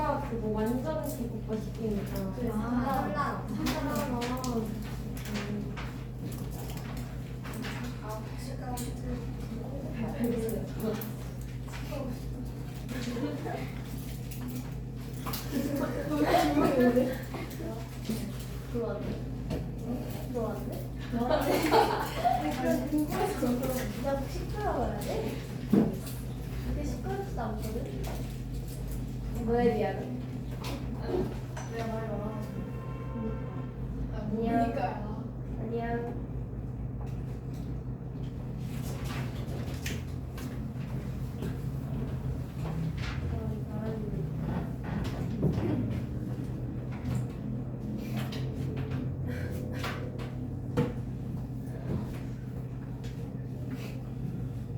아까 그거 완전 제곱과 시키니까. 그래. 아, 뭐에 비하면? 내가 말이 많아. 아니야. 그러니까요. 아니야.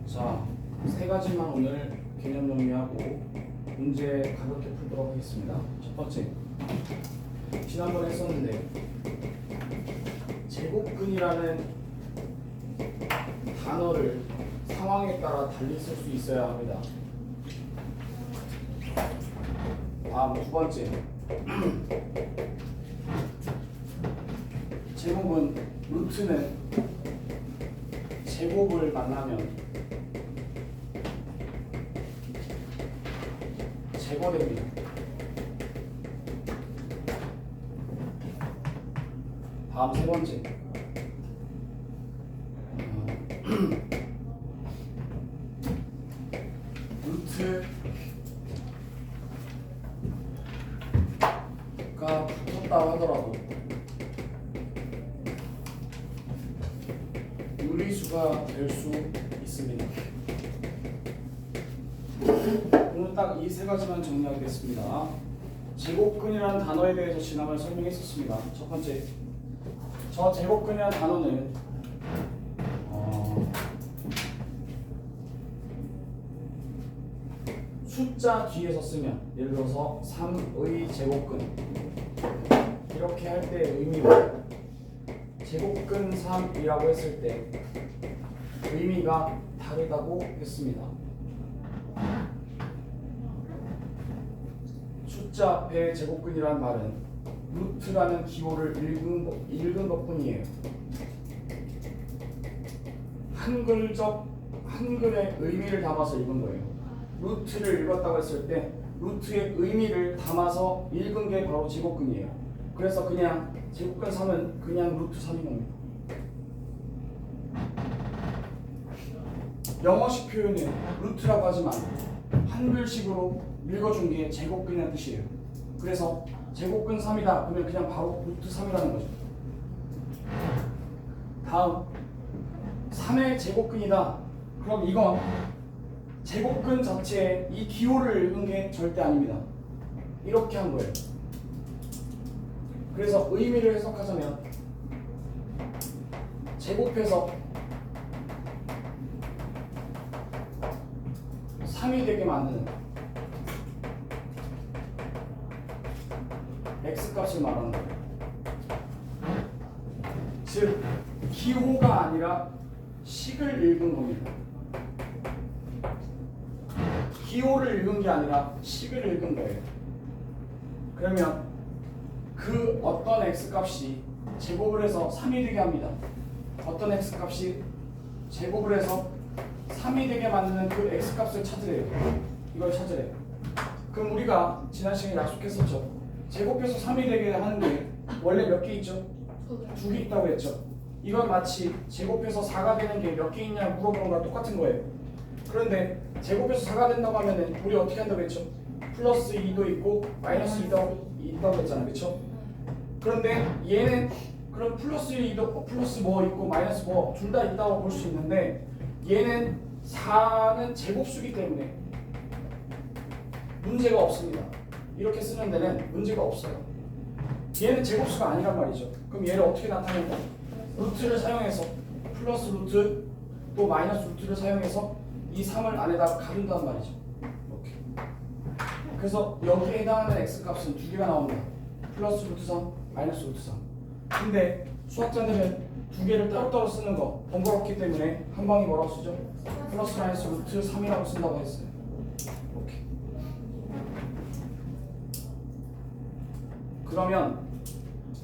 자, 세 가지만 오늘 개념 정리하고 문제 가볍게 풀도록 하겠습니다. 첫 번째, 지난번에 했었는데 제곱근이라는 단어를 상황에 따라 달리 쓸 수 있어야 합니다. 다음 두 번째, 제곱은 루트는 제곱을 만나면 제거됩니다. 다음 세 번째, 루트가 붙었다 하더라도 유리수가 될 수 있습니다. 오늘 딱 이 세 가지만 정리하겠습니다. 제곱근이라는 단어에 대해서 지난번에 설명했었습니다. 첫 번째, 저 제곱근이라는 단어는 숫자 뒤에서 쓰면, 예를 들어서 3의 제곱근 이렇게 할 때 의미와 제곱근 3이라고 했을 때 의미가 다르다고 했습니다. 숫자 앞에 제곱근이라는 말은 루트라는 기호를 읽은 것뿐이에요. 한글의 의미를 담아서 읽은 거예요. 루트를 읽었다고 했을 때 루트의 의미를 담아서 읽은 게 바로 제곱근이에요. 그래서 그냥 제곱근 3은 그냥 루트 3인 겁니다. 영어식 표현은 루트라고 하지만 한글식으로 읽어준 게 제곱근이라는 뜻이에요. 그래서 제곱근 3이다 그러면 그냥 바로 루트 3이라는 거죠. 다음 3의 제곱근이다. 그럼 이건 제곱근 자체에 이 기호를 읽은 게 절대 아닙니다. 이렇게 한 거예요. 그래서 의미를 해석하자면 제곱해서 3이 되게 만드는 x값을 말하는 거예요. 즉 기호가 아니라 식을 읽은 겁니다. 기호를 읽은 게 아니라 식을 읽은 거예요. 그러면 그 어떤 x값이 제곱을 해서 3이 되게 합니다. 어떤 x값이 제곱을 해서 3이 되게 만드는 그 x값을 찾으래요. 이걸 찾으래요. 그럼 우리가 지난 시간에 약속했었죠. 제곱해서 3이 되게 하는 게 원래 몇 개 있죠? 2개 있다고 했죠. 이건 마치 제곱해서 4가 되는 게 몇 개 있냐 물어보는 거랑 똑같은 거예요. 그런데 제곱해서 4가 된다고 하면은 우리 어떻게 한다고 했죠? 플러스 2도 있고 마이너스 2도 있다고 했잖아요. 그렇죠? 그런데 얘는 그럼 플러스 2도 플러스 뭐 있고 마이너스 뭐 둘 다 있다고 볼 수 있는데 얘는 4는 제곱수기 때문에 문제가 없습니다. 이렇게 쓰는 데는 문제가 없어요. 얘는 제곱수가 아니란 말이죠. 그럼 얘를 어떻게 나타낸다? 루트를 사용해서 플러스 루트 또 마이너스 루트를 사용해서 이 3을 안에다가 가둔다는 말이죠. 이렇게. 그래서 여기에 해당하는 x값은 두 개가 나옵니다. 플러스 루트 3, 마이너스 루트 3. 근데 수학자들은 두 개를 따로따로 쓰는 거 번거롭기 때문에 한 방에 뭐라고 쓰죠? 플러스 마이너스 루트 3이라고 쓴다고 했어요. 이렇게. 그러면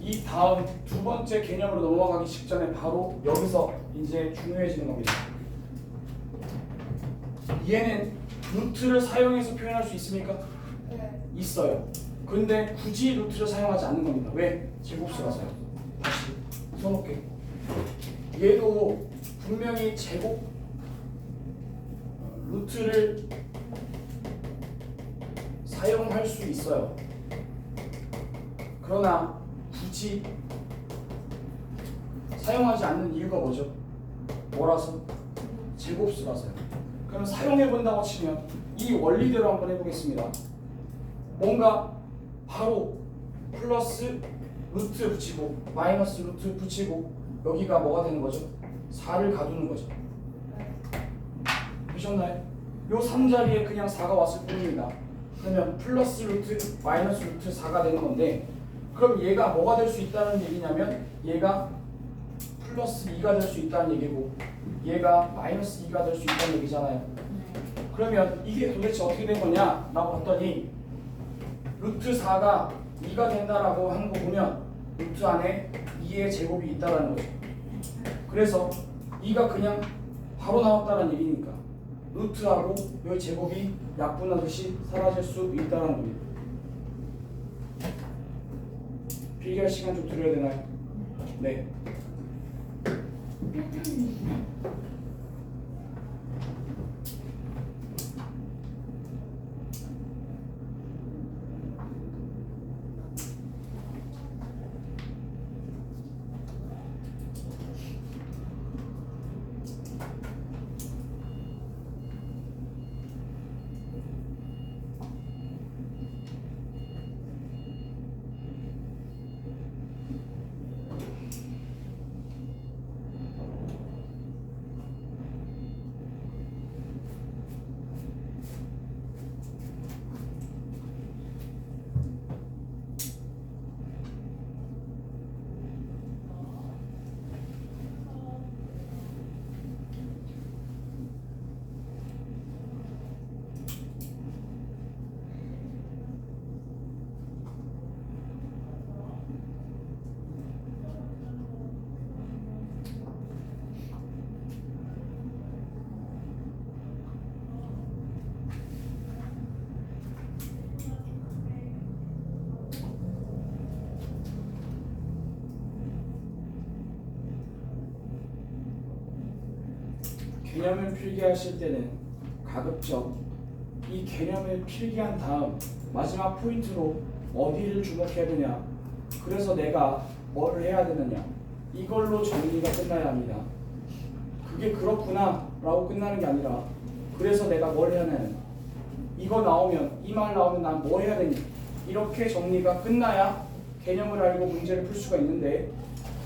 이 다음 두 번째 개념으로 넘어가기 직전에 바로 여기서 이제 중요해지는 겁니다. 얘는 루트를 사용해서 표현할 수 있습니까? 네. 있어요. 근데 굳이 루트를 사용하지 않는 겁니다. 왜? 제곱수라서요. 다시 써놓게. 얘도 분명히 제곱 루트를 사용할 수 있어요. 그러나 굳이 사용하지 않는 이유가 뭐죠? 뭐라서? 제곱수라서요. 그럼 사용해 본다고 치면 이 원리대로 한번 해보겠습니다. 뭔가 바로 플러스 루트 붙이고 마이너스 루트 붙이고 여기가 뭐가 되는 거죠? 4를 가두는 거죠. 보셨나요? 요 3자리에 그냥 4가 왔을 뿐입니다. 그러면 플러스 루트 마이너스 루트 4가 되는 건데, 그럼 얘가 뭐가 될 수 있다는 얘기냐면 얘가 플러스 2가 될 수 있다는 얘기고 얘가 마이너스 2가 될 수 있다는 얘기잖아요. 그러면 이게 도대체 어떻게 된 거냐 라고 봤더니 루트 4가 2가 된다라고 하는 거 보면 루트 안에 2의 제곱이 있다라는 거죠. 그래서 2가 그냥 바로 나왔다는 얘기니까 루트하고 이 제곱이 약분하듯이 사라질 수 있다는 겁니다. 필기할 시간 좀 드려야 되나요? 네. 개념을 필기하실 때는 가급적 이 개념을 필기한 다음 마지막 포인트로 어디를 주목해야 되냐, 그래서 내가 뭘 해야 되느냐, 이걸로 정리가 끝나야 합니다. 그게 그렇구나 라고 끝나는 게 아니라 그래서 내가 뭘 해야 되느냐, 이거 나오면 이 말 나오면 난 뭐 해야 되냐, 이렇게 정리가 끝나야 개념을 알고 문제를 풀 수가 있는데,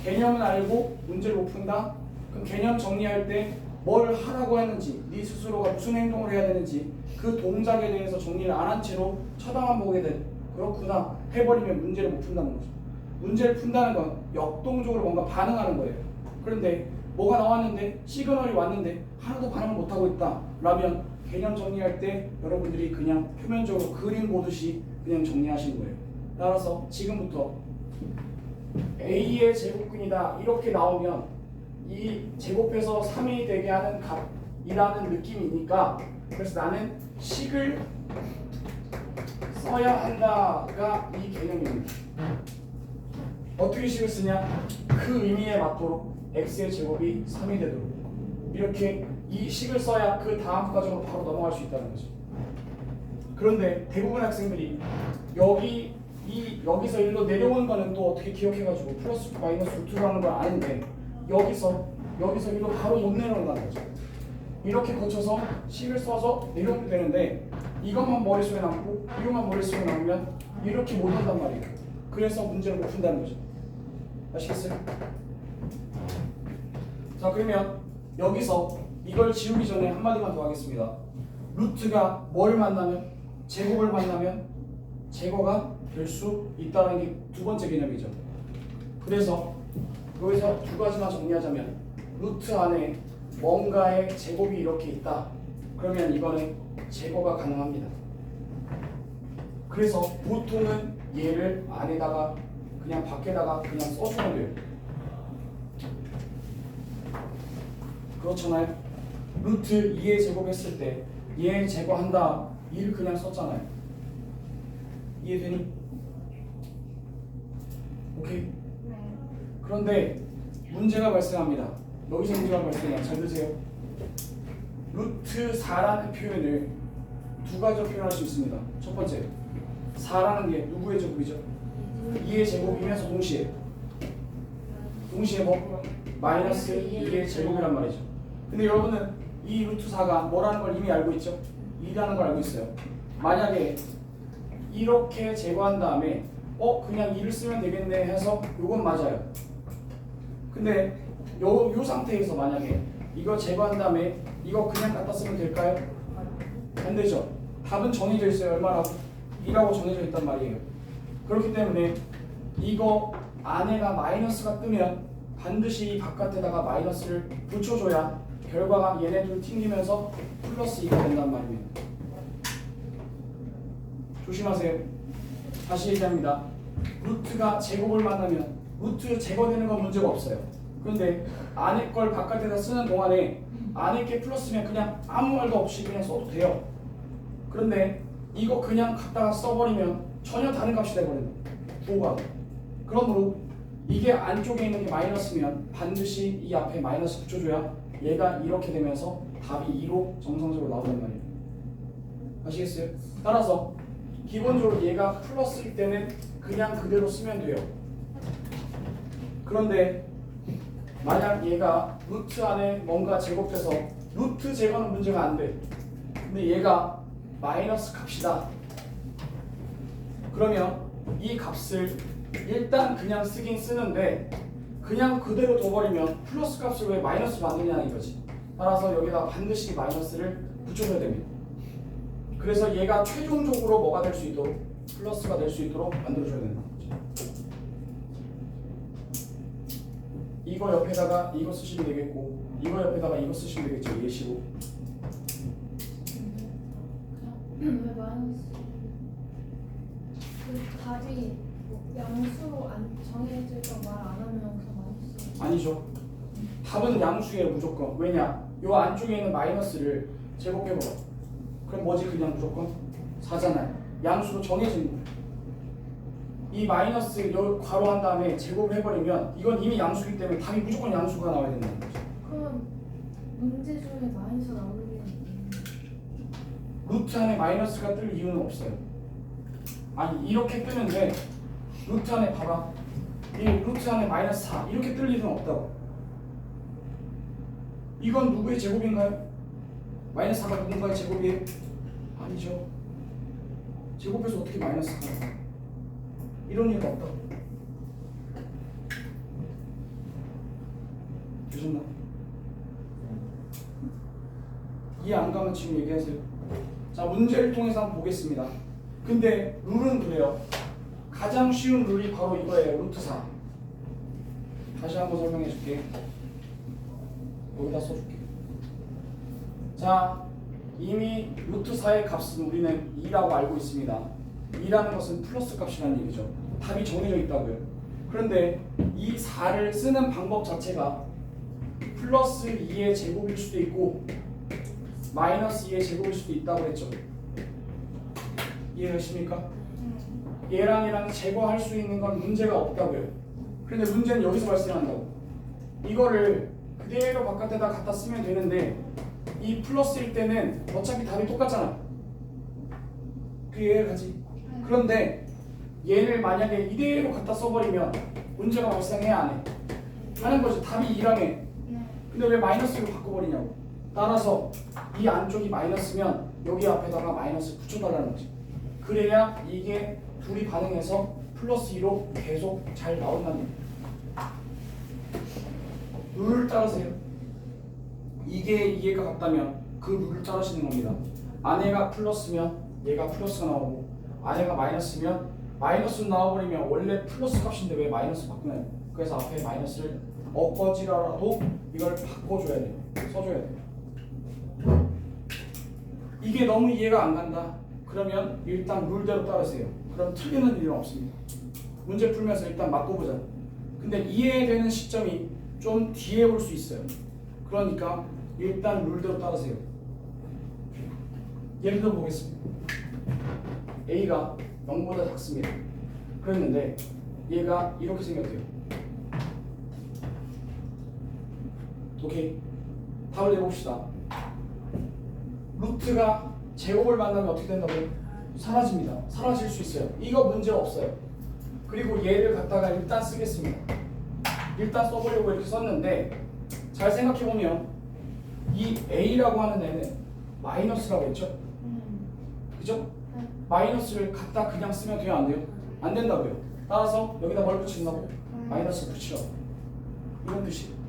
개념을 알고 문제를 못 푼다? 그럼 개념 정리할 때 뭘 하라고 했는지, 네 스스로가 무슨 행동을 해야 되는지 그 동작에 대해서 정리를 안 한 채로 쳐다만 보게 돼. 그렇구나 해버리면 문제를 못 푼다는 거죠. 문제를 푼다는 건 역동적으로 뭔가 반응하는 거예요. 그런데 뭐가 나왔는데 시그널이 왔는데 하나도 반응을 못하고 있다 라면 개념 정리할 때 여러분들이 그냥 표면적으로 그림 보듯이 그냥 정리하시는 거예요. 따라서 지금부터 A의 제곱근이다 이렇게 나오면 이 제곱해서 3이 되게 하는 값이라는 느낌이니까, 그래서 나는 식을 써야 한다가 이 개념입니다. 어떻게 식을 쓰냐? 그 의미에 맞도록 x의 제곱이 3이 되도록 이렇게 이 식을 써야 그 다음 과정으로 바로 넘어갈 수 있다는 거죠. 그런데 대부분 학생들이 여기서 일로 내려오는 거는 또 어떻게 기억해가지고 플러스 마이너스 루트로 하는 걸 아는데 여기서 일로 바로 못 내려온다는 거죠. 이렇게 거쳐서 식을 써서 내려오면 되는데 이것만 머릿속에 남고 이것만 머릿속에 남으면 이렇게 못 한단 말이에요. 그래서 문제를 못 푼다는 거죠. 아시겠어요? 자, 그러면 여기서 이걸 지우기 전에 한마디만 더 하겠습니다. 루트가 뭘 만나면? 제곱을 만나면 제거가 될 수 있다는 게 두 번째 개념이죠. 그래서 여기서 두 가지만 정리하자면 루트 안에 뭔가의 제곱이 이렇게 있다. 그러면 이거는 제거가 가능합니다. 그래서 보통은 얘를 안에다가 그냥 밖에다가 그냥 써주면 돼요. 그렇잖아요. 루트 2의 제곱 했을 때 얘 제거한다 1 그냥 썼잖아요. 이해되니? 오케이. 네. 그런데 문제가 발생합니다. 여기서 문제가 발생해요. 잘 들으세요. 루트 4라는 표현을 두 가지로 표현할 수 있습니다. 첫 번째, 4라는 게 누구의 제곱이죠? 2의 제곱이면서 동시에 뭐? 마이너스 2의 제곱이란 말이죠. 근데 여러분은 이 루트 4가 뭐라는 걸 이미 알고 있죠? 2라는 걸 알고 있어요. 만약에 이렇게 제거한 다음에 그냥 2를 쓰면 되겠네 해서 요건 맞아요. 근데 요 상태에서 만약에 이거 제거한 다음에 이거 그냥 갖다 쓰면 될까요? 안 되죠. 답은 정해져 있어요. 얼마라고? 2라고 정해져 있단 말이에요. 그렇기 때문에 이거 안에가 마이너스가 뜨면 반드시 바깥에다가 마이너스를 붙여줘야 결과가 얘네들 튕기면서 플러스 2가 된단 말입니다. 조심하세요. 다시 얘기합니다. 루트가 제곱을 만나면 루트 제거되는 건 문제가 없어요. 그런데 안에 걸 바깥에다 쓰는 동안에 안에 게 플러스면 그냥 아무 말도 없이 그냥 써도 돼요. 그런데 이거 그냥 갖다가 써버리면 전혀 다른 값이 돼버려요. 부호가. 그러므로 이게 안쪽에 있는 게 마이너스면 반드시 이 앞에 마이너스 붙여줘야 얘가 이렇게 되면서 답이 2로 정상적으로 나온단 말이에요. 아시겠어요? 따라서 기본적으로 얘가 플러스일 때는 그냥 그대로 쓰면 돼요. 그런데 만약 얘가 루트 안에 뭔가 제곱돼서 루트 제거는 문제가 안 돼. 근데 얘가 마이너스 값이다. 그러면 이 값을 일단 그냥 쓰긴 쓰는데 그냥 그대로 둬버리면 플러스 값을 왜 마이너스 만드냐는 이거지. 따라서 여기다 반드시 마이너스를 붙여줘야 됩니다. 그래서 얘가 최종적으로 뭐가 될 수 있도록 플러스가 될 수 있도록 만들어줘야 된다. 이거 옆에다가 이거 쓰시면 되겠고 이거 옆에다가 이거 쓰시면 되겠죠. 예시로. 왜 마이너스? 그 답이 뭐 양수로 안 정해질 거 말 안 하면 그냥 마이너스. 아니죠. 답은 양수예요 무조건. 왜냐? 요 안쪽에 있는 마이너스를 제곱해봐. 그럼 뭐지? 그냥 무조건 4잖아요. 양수로 정해진 거예요. 이 마이너스 요 괄호한 다음에 제곱을 해버리면 이건 이미 양수이기 때문에 답이 무조건 양수가 나와야 된다는 거죠. 그럼 문제 중에 마이너스 나오는 루트 안에 마이너스가 뜰 이유는 없어요. 아니 이렇게 뜨는데 루트 안에 봐봐. 이 루트 안에 마이너스 4 이렇게 뜰 일은 없다고. 이건 누구의 제곱인가요? 마이너스 4가 누군가의 제곱이에요? 아니죠. 제곱해서 어떻게 마이너스가 나와요? 이런 일은 없다고. 되셨나? 이해 안 가면 지금 얘기하세요. 자, 문제를 통해서 한번 보겠습니다. 근데 룰은 그래요. 가장 쉬운 룰이 바로 이거예요. 루트 4. 다시 한번 설명해 줄게. 여기다 써줄게. 자, 이미 루트 4의 값은 우리는 2라고 알고 있습니다. 2라는 것은 플러스 값이라는 얘기죠. 답이 정해져 있다고요. 그런데 이 4를 쓰는 방법 자체가 플러스 2의 제곱일 수도 있고 마이너스 2의 제곱일 수도 있다고 했죠. 이해하십니까? 얘랑 얘랑 제거할 수 있는 건 문제가 없다고요. 그런데 문제는 여기서 발생한다고. 이거를 그대로 바깥에다 갖다 쓰면 되는데 이 플러스일 때는 어차피 답이 똑같잖아. 그 이해가지? 그런데 얘를 만약에 이대로 갖다 써버리면 문제가 발생해 안 해? 하는 거지. 답이 2라며. 근데 왜 마이너스로 바꿔버리냐고. 따라서 이 안쪽이 마이너스면 여기 앞에다가 마이너스 붙여달라는 거지. 그래야 이게 둘이 반응해서 플러스 2로 계속 잘 나온다는 거야. 룰을 따르세요. 이게 이해가 같다면 그 룰을 따르시는 겁니다. 안에가 플러스면 얘가 플러스가 나오고 안에가 마이너스면 마이너스 나와버리면 원래 플러스 값인데 왜 마이너스 바꾸나요? 그래서 앞에 마이너스를 엎어지라도 이걸 바꿔줘야 돼요. 써줘야 돼요. 이게 너무 이해가 안 간다. 그러면 일단 룰대로 따르세요. 그럼 틀리는 일은 없습니다. 문제 풀면서 일단 맞고 보자. 근데 이해되는 시점이 좀 뒤에 올 수 있어요. 그러니까 일단 룰대로 따르세요. 예를 들어 보겠습니다. A가 0보다 작습니다. 그랬는데 얘가 이렇게 생겼대요. 오케이. 답을 내봅시다. 루트가 제곱을 만나면 어떻게 된다고요? 사라집니다. 사라질 수 있어요. 이거 문제 없어요. 그리고 얘를 갖다가 일단 쓰겠습니다. 일단 써보려고 이렇게 썼는데 잘 생각해보면 이 A라고 하는 애는 마이너스라고 했죠? 그죠? 마이너스를 갖다 그냥 쓰면 돼요? 안 돼요? 안 된다고요. 따라서 여기다 뭘 붙인다고? 마이너스 붙이라고. 이런 뜻이에요.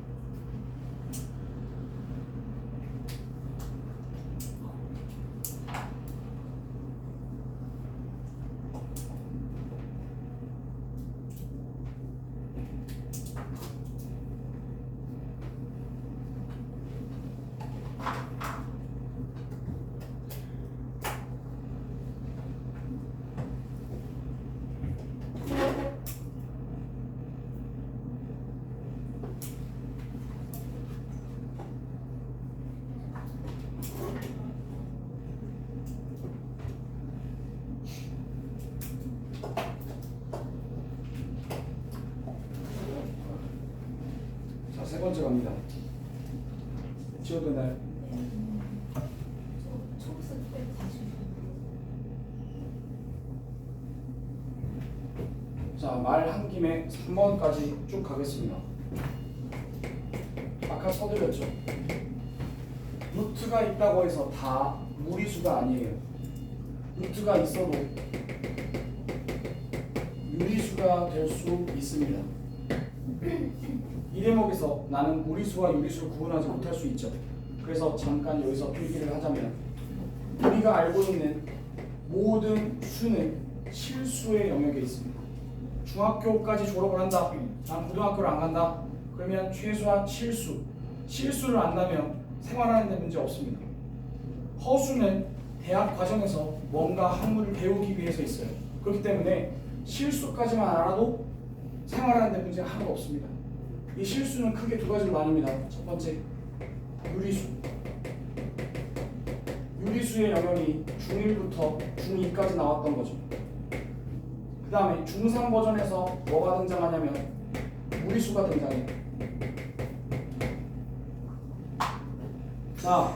자, 세 번째 갑니다. 지워도 되나요? 초록색 때 다시. 자, 말 한 김에 3번까지 쭉 가겠습니다. 아까 써드렸죠? 루트가 있다고 해서 다 무리수가 아니에요. 루트가 있어도 유리수가 될 수 있습니다. 이 대목에서 나는 무리수와 유리수를 구분하지 못할 수 있죠. 그래서 잠깐 여기서 필기를 하자면 우리가 알고 있는 모든 수는 실수의 영역에 있습니다. 중학교까지 졸업을 한다. 난 고등학교를 안 간다. 그러면 최소한 실수를 안다면 생활하는 데 문제 없습니다. 허수는 대학 과정에서 뭔가 학문을 배우기 위해서 있어요. 그렇기 때문에 실수까지만 알아도 생활하는 데 문제 하나도 없습니다. 이 실수는 크게 두 가지로 나뉩니다. 첫 번째, 유리수. 유리수의 영역이 중1부터 중2까지 나왔던 거죠. 그 다음에 중3 버전에서 뭐가 등장하냐면 무리수가 등장해요. 자,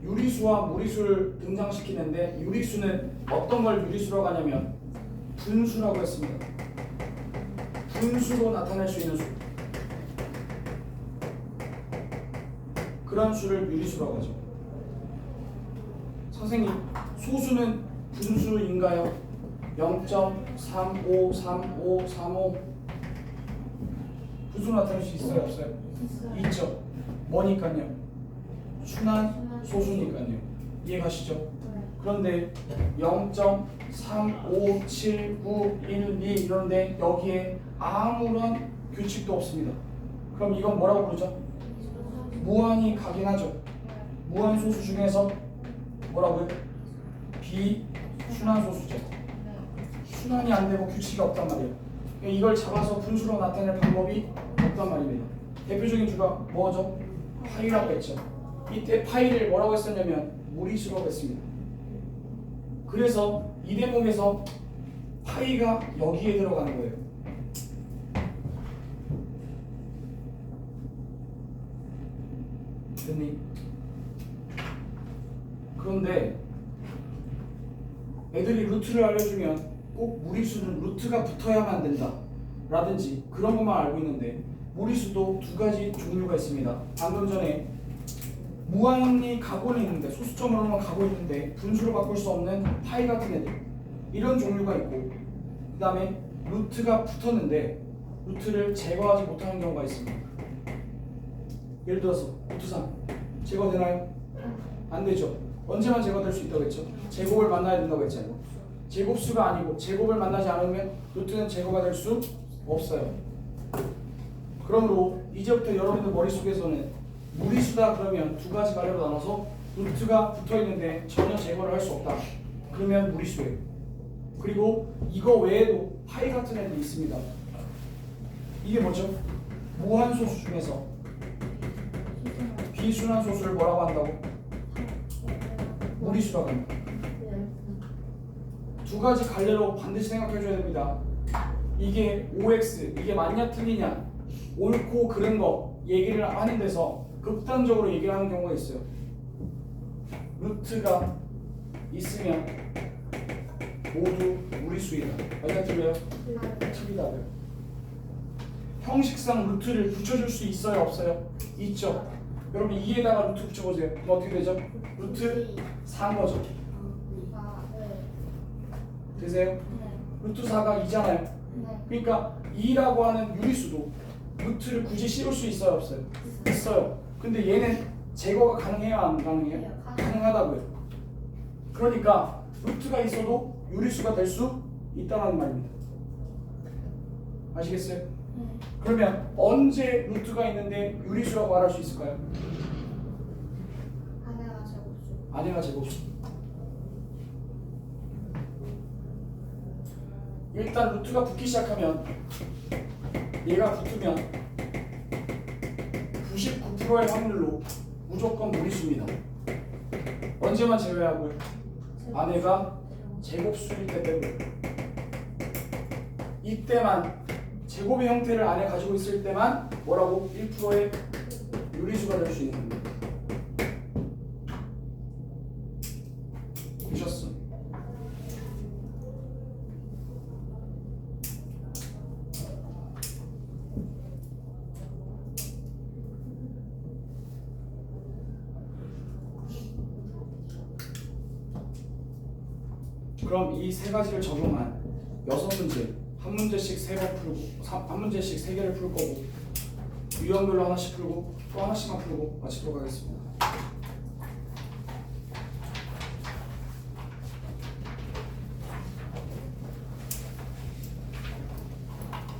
유리수와 무리수를 등장시키는데 유리수는 어떤 걸 유리수라고 하냐면 분수라고 했습니다. 분수로 나타낼 수 있는 수. 그런 수를 유리수라고 하죠. 선생님, 소수는 분수인가요? 0.353535 분수로 나타낼 수 있어요? 없어요? 있죠. 뭐니까요? 순한 소수니까요. 이해가시죠? 그런데 0.35791 이런데 여기에 아무런 규칙도 없습니다. 그럼 이건 뭐라고 부르죠? 무한히 가긴 하죠. 무한 소수 중에서 뭐라고요? 비순한 소수죠. 순환이 안 되고 규칙이 없단 말이에요. 이걸 잡아서 분수로 나타낼 방법이 없단 말입니다. 대표적인 주가 뭐죠? 파이라고 했죠. 이때 파이를 뭐라고 했었냐면 무리수라고 했습니다. 그래서 이 대목에서 파이가 여기에 들어가는 거예요. 됐니? 그런데 애들이 루트를 알려주면 꼭 무리수는 루트가 붙어야만 된다 라든지 그런 것만 알고 있는데 무리수도 두 가지 종류가 있습니다. 방금 전에 무한히 가고는 있는데 소수점으로만 가고 있는데 분수로 바꿀 수 없는 파이 같은 애들 이런 종류가 있고 그 다음에 루트가 붙었는데 루트를 제거하지 못하는 경우가 있습니다. 예를 들어서 루트 3 제거되나요? 안 되죠. 언제만 제거될 수 있다고 했죠? 제곱을 만나야 된다고 했잖아요. 제곱수가 아니고 제곱을 만나지 않으면 루트는 제거가 될 수 없어요. 그러므로 이제부터 여러분들 머릿속에서는 무리수다 그러면 두 가지 가려로 나눠서 루트가 붙어있는데 전혀 제거를 할 수 없다. 그러면 무리수예요. 그리고 이거 외에도 파이 같은 애들이 있습니다. 이게 뭐죠? 무한소수 중에서 비순환 소수를 뭐라고 한다고? 무리수라고 합니다. 두 가지 갈래로 반드시 생각해줘야 됩니다. 이게 OX, 이게 맞냐 틀리냐, 옳고 그른 거 얘기를 하는 데서 극단적으로 얘기를 하는 경우가 있어요. 루트가 있으면 모두 무리수이다. 맞냐 틀려요? 틀리다고요. 형식상 루트를 붙여줄 수 있어요 없어요? 있죠. 여러분 2에다가 루트 붙여보세요. 그럼 어떻게 되죠? 루트 4인 거죠. 되세요? 루트 4가 2잖아요. 그러니까 2라고 하는 유리수도 루트를 굳이 씌울 수 있어요 없어요? 있어요. 근데 얘는 제거가 가능해요 안 가능해요? 가능하다고요. 그러니까 루트가 있어도 유리수가 될 수 있다는 말입니다. 아시겠어요? 그러면 언제 루트가 있는데 유리수라고 말할 수 있을까요? 아내가 제곱수. 일단 루트가 붙기 시작하면 얘가 붙으면 99%의 확률로 무조건 무리수입니다. 언제만 제외하고요? 아내가 제곱수일 때 빼고요. 이때만 제곱의 형태를 안에 가지고 있을 때만 뭐라고? 1%의 유리수가 될 수 있는 겁니다. 보셨어? 그럼 이 세 가지를 적용한 6문제, 한 문제씩 3번 풀고, 한 문제씩 3개를 풀 거고, 유형별로 하나씩 풀고, 또 하나씩만 풀고 마치도록 하겠습니다.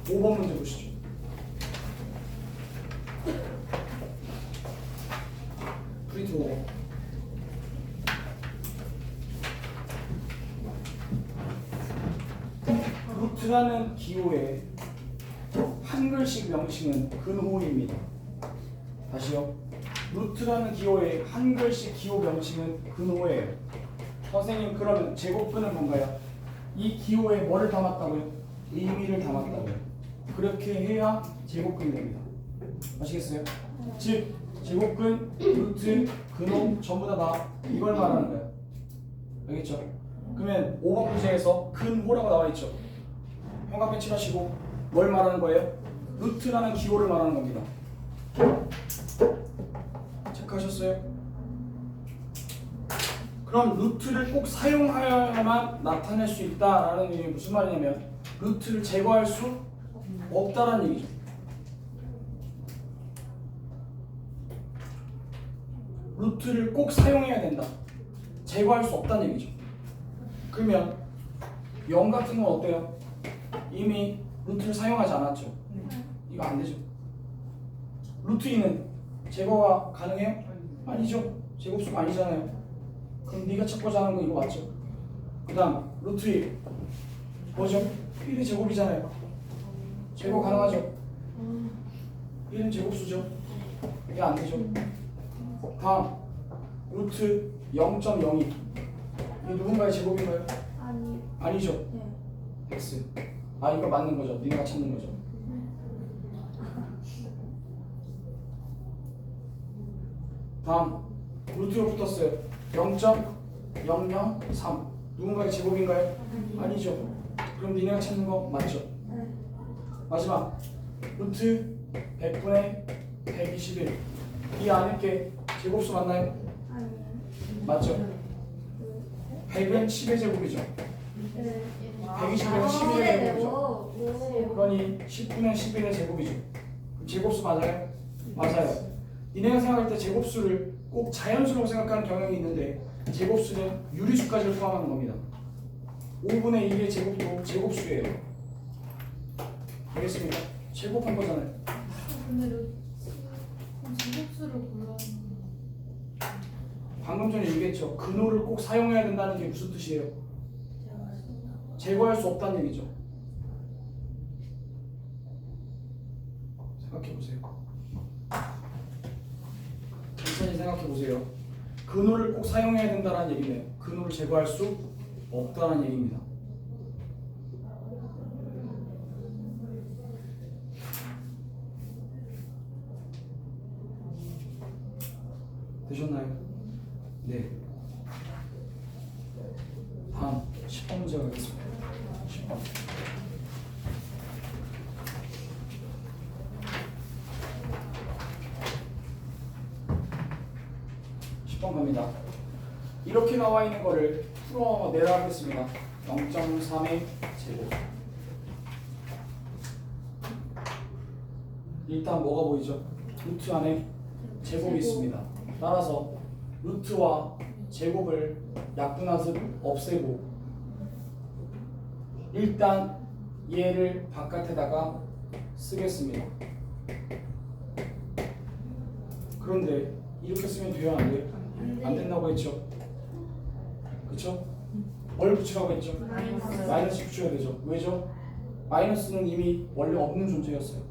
(5번) 문제 보시죠. 프린트 5번. 루트라는 기호의 한글식 명칭은 근호입니다. 다시요. 루트라는 기호의 한글식 기호 명칭은 근호예요. 선생님 그러면 제곱근은 뭔가요? 이 기호에 뭐를 담았다고요? 의미를 담았다고요. 그렇게 해야 제곱근이 됩니다. 아시겠어요? 즉 제곱근, 루트, 근호 전부 다 이걸 말하는 거예요. 알겠죠? 그러면 5번 문제에서 근호라고 나와 있죠. 형광펜 칠하시고 뭘 말하는 거예요? 루트라는 기호를 말하는 겁니다. 체크하셨어요? 그럼 루트를 꼭 사용하여야만 나타낼 수 있다라는 의미 무슨 말이냐면 루트를 제거할 수 없다라는 얘기죠. 루트를 꼭 사용해야 된다. 제거할 수 없다는 얘기죠. 그러면 0 같은 건 어때요? 이미 루트를 사용하지 않았죠. 이거 안 되죠. 루트 2는 제거가 가능해요? 아니죠. 제곱수가 아니잖아요. 그럼 네가 찾고자 하는 거 이거 맞죠? 그 다음 루트 1 뭐죠? 1의 제곱이잖아요. 제거 가능하죠? 1은 제곱수죠. 이게 안 되죠. 다음 루트 0.02 이게 누군가의 제곱인가요? 아니죠. X. 아 이거 맞는 거죠. 니네가 찾는 거죠. 다음 루트가 붙었어요. 0.003 누군가의 제곱인가요? 아니죠. 그럼 니네가 찾는 거 맞죠? 마지막 루트 100분의 121 이 안에 게 제곱수 맞나요? 맞죠? 100은 10의 제곱이죠. 120에는 11의 제곱이죠. 그러니 10분의 11의 제곱이죠. 제곱수 맞아요? 맞아요. 니네가 생각할 때 제곱수를 꼭 자연수라고 생각하는 경향이 있는데 제곱수는 유리수까지를 포함하는 겁니다. 5분의 1의 제곱도 제곱수예요. 알겠습니까? 제곱한 거잖아요. 근데 제곱수를 골라야 방금 전에 얘기했죠. 근호를 꼭 사용해야 된다는 게 무슨 뜻이에요? 제거할 수 없다는 얘기죠. 생각해 보세요. 천천히 생각해 보세요. 근호를 꼭 사용해야 된다는 얘기네요. 근호를 제거할 수 없다는 얘기입니다. 되셨나요? 네. 다음 10번 문제 가겠습니다. 10번. 10번 갑니다. 이렇게 나와 있는 거를 풀어내라 하겠습니다. 0.3의 제곱. 일단 뭐가 보이죠? 루트 안에 제곱이 있습니다. 따라서 루트와 제곱을 약분하듯 없애고 일단 얘를 바깥에다가 쓰겠습니다. 그런데 이렇게 쓰면 돼요? 안 돼요? 안 된다고 했죠? 그쵸? 뭘 붙이라고 했죠? 마이너스 붙여야 되죠. 왜죠? 마이너스는 이미 원래 없는 존재였어요.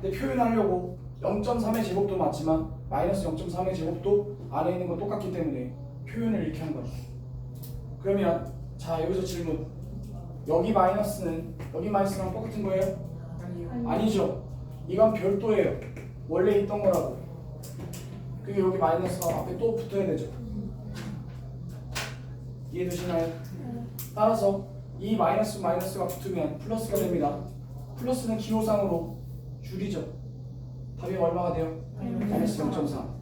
근데 표현하려고 0.3의 제곱도 맞지만 마이너스 0.3의 제곱도 안에 있는 건 똑같기 때문에 표현을 이렇게 한 거예요. 그러면 자 여기서 질문. 여기 마이너스랑 똑같은 거예요? 아니죠. 이건 별도예요. 원래 있던 거라고. 그게 여기 마이너스가 앞에 또 붙어야 되죠. 이해되시나요? 따라서 이 마이너스가 붙으면 플러스가 됩니다. 플러스는 기호상으로 줄이죠. 답이 얼마가 돼요? 마이너스 0.3.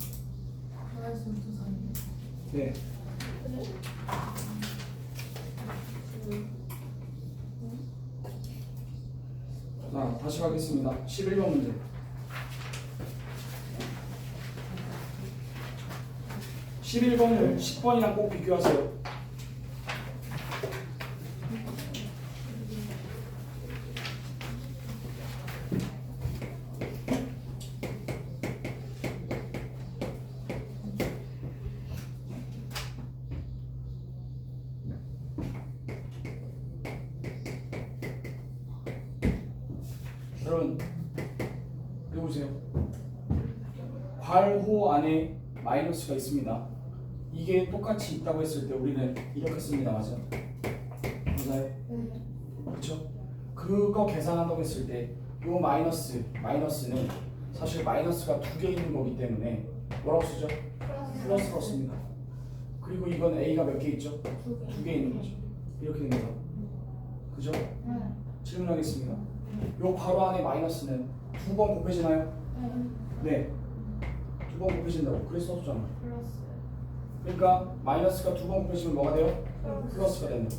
네. 자, 다시 가겠습니다. 11번 문제. 11번을 10번이랑 꼭 비교하세요. 여러분, 여기 보세요. 괄호 안에 마이너스가 있습니다. 이게 똑같이 있다고 했을 때 우리는 이렇게 씁니다. 맞아요? 맞아요? 그렇죠? 그거 계산한다고 했을 때 이 마이너스는 사실 마이너스가 두 개 있는 거기 때문에 뭐라고 쓰죠? 플러스로 씁니다. 그리고 이건 A가 몇 개 있죠? 두 개 있는 거죠. 이렇게 됩니다. 그죠? 질문하겠습니다. 요 괄호 안에 마이너스는 두 번 곱해지나요? 네. 두 번 곱해진다고. 그래서 써줬잖아. 그러니까 마이너스가 두 번 곱해지면 뭐가 돼요? 플러스가 된다.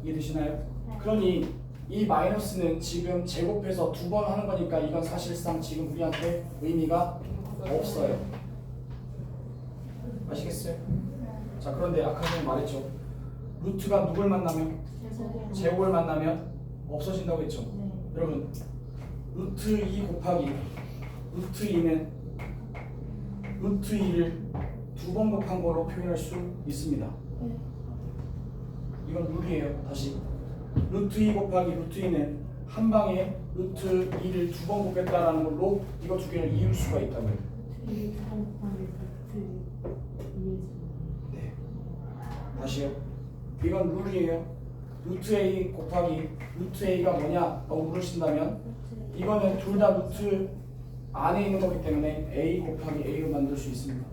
이해되시나요? 그러니 이 마이너스는 지금 제곱해서 두 번 하는 거니까 이건 사실상 지금 우리한테 의미가 없어요. 아시겠어요? 자, 그런데 아까 전에 말했죠. 루트가 누굴 만나면? 제곱을 만나면 없어진다고 했죠. 여러분, 루트 2 곱하기 루트 2는 루트 2를 두 번 곱한 걸로 표현할 수 있습니다. 이건 룰이에요. 다시 루트 2 곱하기 루트 2는 한 방에 루트 2를 두 번 곱했다라는 걸로 이거 두 개를 이을 수가 있다고요. 네. 다시요. 이건 룰이에요. 루트 A 곱하기 루트 A가 뭐냐 물으신다면 이거는 둘 다 루트 안에 있는 거기 때문에 A 곱하기 A로 만들 수 있습니다.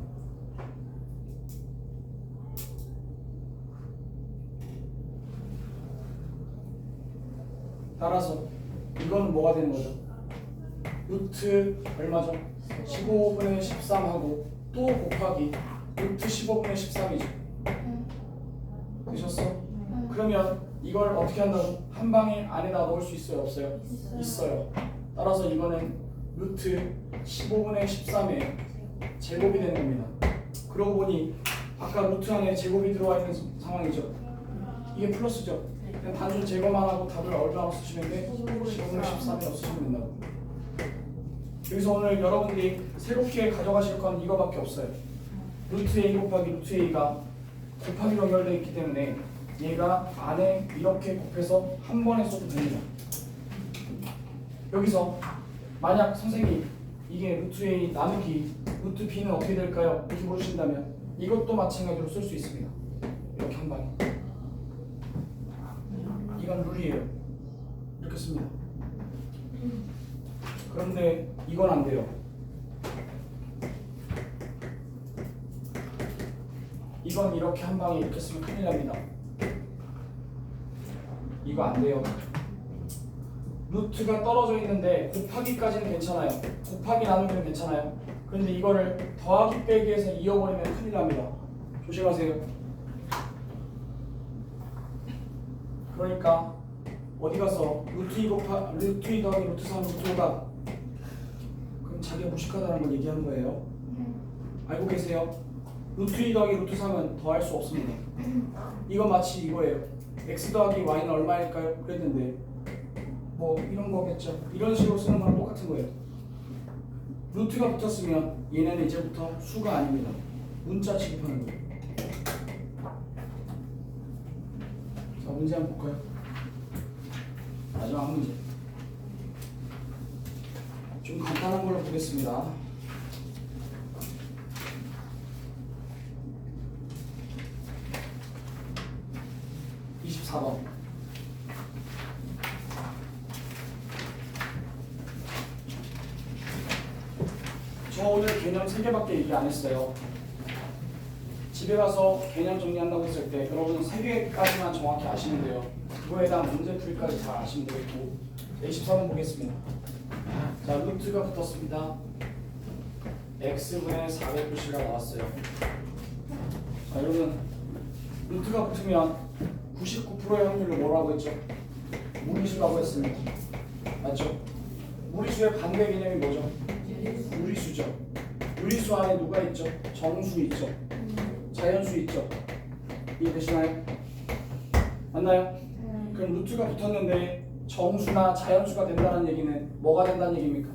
따라서 이거는 뭐가 되는 거죠? 루트 얼마죠? 15분의 13하고 또 곱하기 루트 15분의 13이죠. 되셨어? 그러면 이걸 어떻게 한다고? 한 방에 안에다 넣을 수 있어요? 없어요? 있어요. 따라서 이거는 루트 15분의 13의 제곱이 되는 겁니다. 그러고 보니 아까 루트 안에 제곱이 들어와 있는 상황이죠. 이게 플러스죠. 그냥 단순 제거만 하고 답을 얼마나 쓰시면 돼? 15분의 13이 없으시면 된다고. 여기서 오늘 여러분들이 새롭게 가져가실 건 이거밖에 없어요. 루트 A 곱하기 루트 A가 곱하기로 연결되어 있기 때문에 얘가 안에 이렇게 곱해서 한 번에 써도 됩니다. 여기서 만약 선생님 이게 루트 A 나누기 루트 B는 어떻게 될까요? 이렇게 물으신다면 이것도 마찬가지로 쓸 수 있습니다. 이렇게 한 방에. 이건 룰이에요. 이렇게 씁니다. 그런데 이건 안 돼요. 이건 이렇게 한 방에 이렇게 쓰면 큰일 납니다. 이거 안 돼요. 루트가 떨어져 있는데 곱하기까지는 괜찮아요. 곱하기 나누기는 괜찮아요. 그런데 이거를 더하기 빼기해서 이어버리면 큰일 납니다. 조심하세요. 그러니까 어디 가서 루트 2 더하기 루트 3 루트 5다. 그럼 자기가 무식하다는 걸 얘기하는 거예요. 알고 계세요? 루트 2 더하기 루트 3은 더할 수 없습니다. 이건 마치 이거예요. x 더하기 y는 얼마일까요? 그랬는데 뭐 이런 거겠죠. 이런 식으로 쓰는 거랑 똑같은 거예요. 루트가 붙었으면 얘네는 이제부터 수가 아닙니다. 문자 취급하는 거예요. 자, 문제 한번 볼까요? 마지막 문제. 좀 간단한 걸로 보겠습니다. 저 오늘 개념 3개밖에 얘기 안 했어요. 집에 가서 개념 정리한다고 했을 때 여러분 3개까지만 정확히 아시면 돼요. 그거에 대한 문제풀이까지 잘 아시면 되겠고. 24번 보겠습니다. 자, 루트가 붙었습니다. x분의 490가 나왔어요. 자, 여러분 루트가 붙으면 99%의 확률로 뭐라고 했죠? 무리수라고 했습니다. 맞죠? 무리수의 반대 개념이 뭐죠? 유리수죠. 유리수 안에 누가 있죠? 정수 있죠. 자연수 있죠. 이해되시나요? 맞나요? 그럼 루트가 붙었는데 정수나 자연수가 된다는 얘기는 뭐가 된다는 얘기입니까?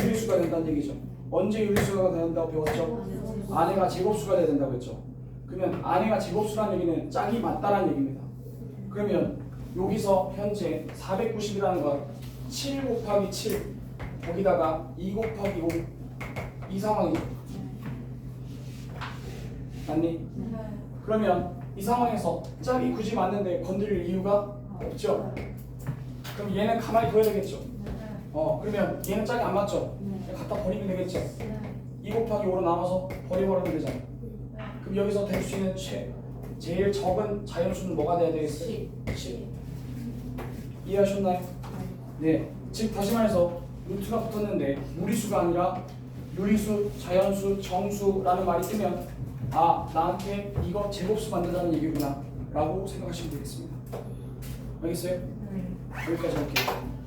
유리수가 된다는 얘기죠. 언제 유리수가 된다고 배웠죠? 안에가 제곱수가 돼야 된다고 했죠. 그러면 안에가 제곱수라는 얘기는 짝이 맞다라는 얘기입니다. 그러면 여기서 현재 490이라는 건 7 곱하기 7 거기다가 2 곱하기 5 이 상황이죠. 맞니? 그러면 이 상황에서 짝이 굳이 맞는데 건드릴 이유가 없죠. 그럼 얘는 가만히 둬야 되겠죠. 그러면 얘는 짝이 안 맞죠. 갖다 버리면 되겠죠. 2 곱하기 5로 나눠서 버리면 되잖아요. 그럼 여기서 될 수 있는 제일 적은 자연수는 뭐가 돼야 되겠어요? 10. 이해하셨나요? 네. 즉 다시 말해서 루트가 붙었는데 무리수가 아니라 유리수, 자연수, 정수라는 말이 뜨면 아, 나한테 이거 제곱수 만든다는 얘기구나 라고 생각하시면 되겠습니다. 알겠어요? 여기까지 할게요.